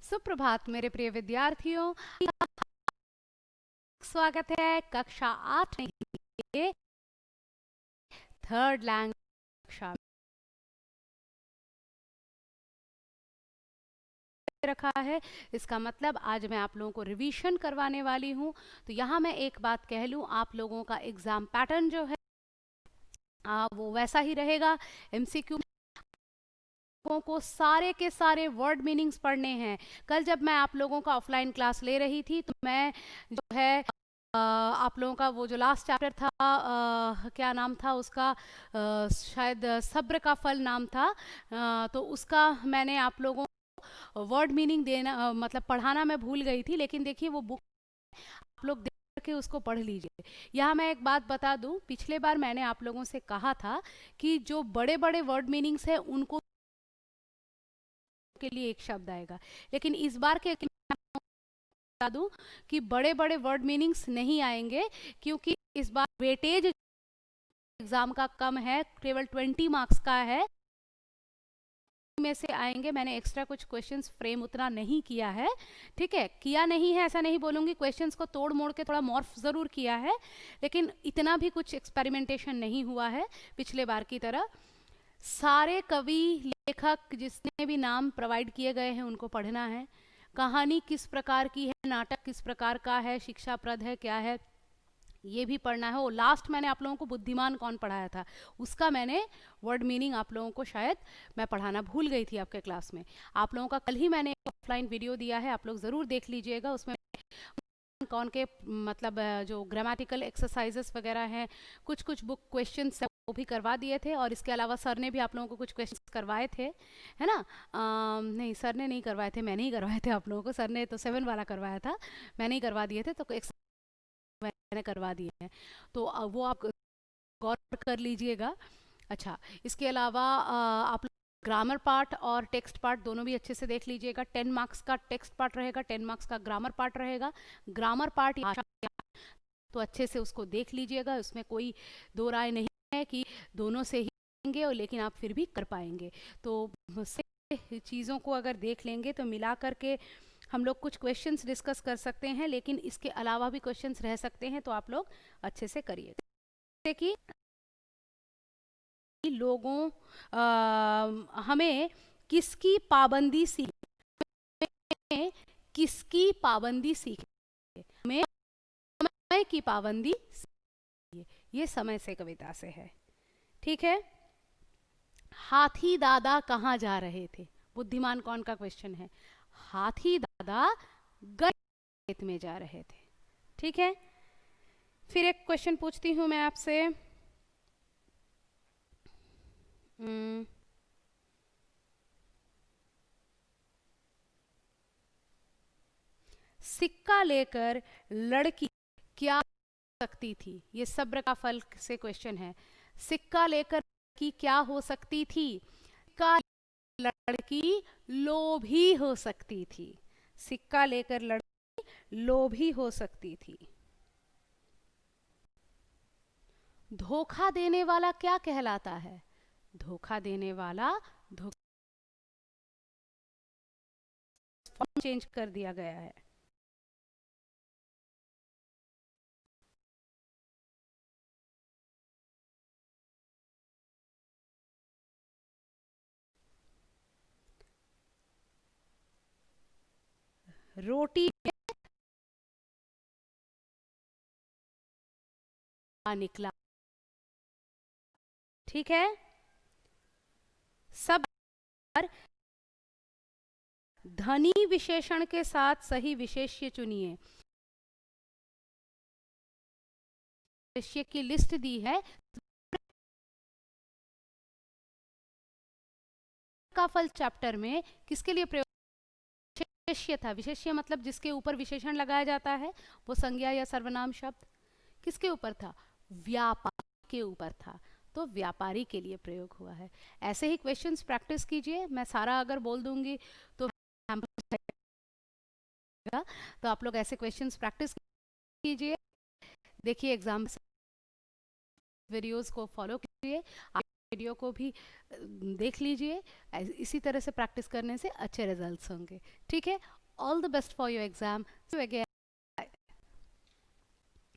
सुप्रभात मेरे प्रिय विद्यार्थियों, स्वागत है कक्षा 8 में थर्ड लैंग्वेज कक्षा रखा है। इसका मतलब आज मैं आप लोगों को रिवीजन करवाने वाली हूं। तो यहाँ मैं एक बात कह लूं, आप लोगों का एग्जाम पैटर्न जो है वो वैसा ही रहेगा। एमसीक्यू को सारे के सारे वर्ड मीनिंग्स पढ़ने हैं। कल जब मैं आप लोगों का ऑफलाइन क्लास ले रही थी तो मैं जो है आप लोगों का वो जो लास्ट चैप्टर था, क्या नाम था उसका, शायद सब्र का फल नाम था। तो उसका मैंने आप लोगों को वर्ड मीनिंग देना मतलब पढ़ाना मैं भूल गई थी, लेकिन देखिए वो बुक आप लोग देख के उसको पढ़ लीजिए। यहाँ मैं एक बात बता दूं, पिछले बार मैंने आप लोगों से कहा था कि जो बड़े बड़े वर्ड मीनिंग्स है उनको के लिए एक शब्द आएगा, लेकिन इस बार के बता दूं कि बड़े बड़े वर्ड मीनिंग्स नहीं आएंगे, क्योंकि इस बार वेटेज एग्जाम का कम है, केवल 20 मार्क्स का है में से आएंगे। मैंने एक्स्ट्रा कुछ क्वेश्चंस फ्रेम उतना नहीं किया है, ठीक है, किया नहीं है ऐसा नहीं बोलूंगी, क्वेश्चंस को तोड़ मोड़ के थोड़ा मॉर्फ जरूर किया है, लेकिन इतना भी कुछ एक्सपेरिमेंटेशन नहीं हुआ है पिछले बार की तरह। सारे कवि लेखक जिसने भी नाम प्रोवाइड किए गए हैं उनको पढ़ना है। कहानी किस प्रकार की है, नाटक किस प्रकार का है, शिक्षाप्रद है, क्या है, ये भी पढ़ना है। वो लास्ट मैंने आप लोगों को बुद्धिमान कौन पढ़ाया था उसका मैंने वर्ड मीनिंग आप लोगों को शायद मैं पढ़ाना भूल गई थी आपके क्लास में। आप लोगों का कल ही मैंने ऑफलाइन वीडियो दिया है, आप लोग ज़रूर देख लीजिएगा। उसमें कौन के मतलब जो ग्रामेटिकल एक्सरसाइजेस वगैरह हैं, कुछ कुछ बुक क्वेश्चंस वो भी करवा दिए थे, और इसके अलावा सर ने भी आप लोगों को कुछ क्वेश्चंस करवाए थे, है ना। नहीं, सर ने नहीं करवाए थे, मैंने ही करवाए थे आप लोगों को। सर ने तो 7 वाला करवाया था, मैंने ही करवा दिए थे, तो मैंने करवा दिए हैं, तो वो आप गौर कर लीजिएगा। अच्छा, इसके अलावा आप ग्रामर पार्ट और टेक्स्ट पार्ट दोनों भी अच्छे से देख लीजिएगा। 10 मार्क्स का टेक्स्ट पार्ट रहेगा, 10 मार्क्स का ग्रामर पार्ट रहेगा। ग्रामर पार्ट तो अच्छे से उसको देख लीजिएगा, उसमें कोई दो राय नहीं है कि दोनों से ही होंगे, और लेकिन आप फिर भी कर पाएंगे। तो चीज़ों को अगर देख लेंगे तो मिला करके हम लोग कुछ क्वेश्चंस डिस्कस कर सकते हैं, लेकिन इसके अलावा भी क्वेश्चंस रह सकते हैं, तो आप लोग अच्छे से करिए। जैसे कि लोगों हमें किसकी पाबंदी सीख किसकी पाबंदी सीखनी है, हमें समय की पाबंदी सीखनी है। ये समय से कविता से है, ठीक है। हाथी दादा कहाँ जा रहे थे, बुद्धिमान कौन का क्वेश्चन है। हाथी दादा खेत में जा रहे थे, ठीक है। फिर एक क्वेश्चन पूछती हूं मैं आपसे। सिक्का लेकर लड़की क्या सकती थी, ये सब्र का फल से क्वेश्चन है। सिक्का लेकर लड़की क्या हो सकती थी। सिक्का लड़की लोभी हो सकती थी। सिक्का लेकर लड़की लोभी हो सकती थी। धोखा देने वाला क्या कहलाता है। धोखा देने वाला फॉर्म चेंज कर दिया गया है। रोटी निकला, ठीक है। सब धनी विशेषण के साथ सही विशेष्य चुनिए। विशेष्य की लिस्ट दी है। का फल चैप्टर में किसके लिए प्रयोग विशेष्य था। विशेष्य मतलब जिसके ऊपर विशेषण लगाया जाता है, वो संज्ञा या सर्वनाम शब्द किसके ऊपर था, व्यापारी के ऊपर था, तो व्यापारी के लिए प्रयोग हुआ है। ऐसे ही क्वेश्चंस प्रैक्टिस कीजिए। मैं सारा अगर बोल दूंगी तो आप लोग ऐसे क्वेश्चंस प्रैक्टिस कीजिए। देखिए एग्जाम वीडियोस को फॉलो कीजिए। वीडियो को भी देख लीजिए। इसी तरह से प्रैक्टिस करने से अच्छे रिजल्ट्स होंगे। ठीक है, all the best for your exam.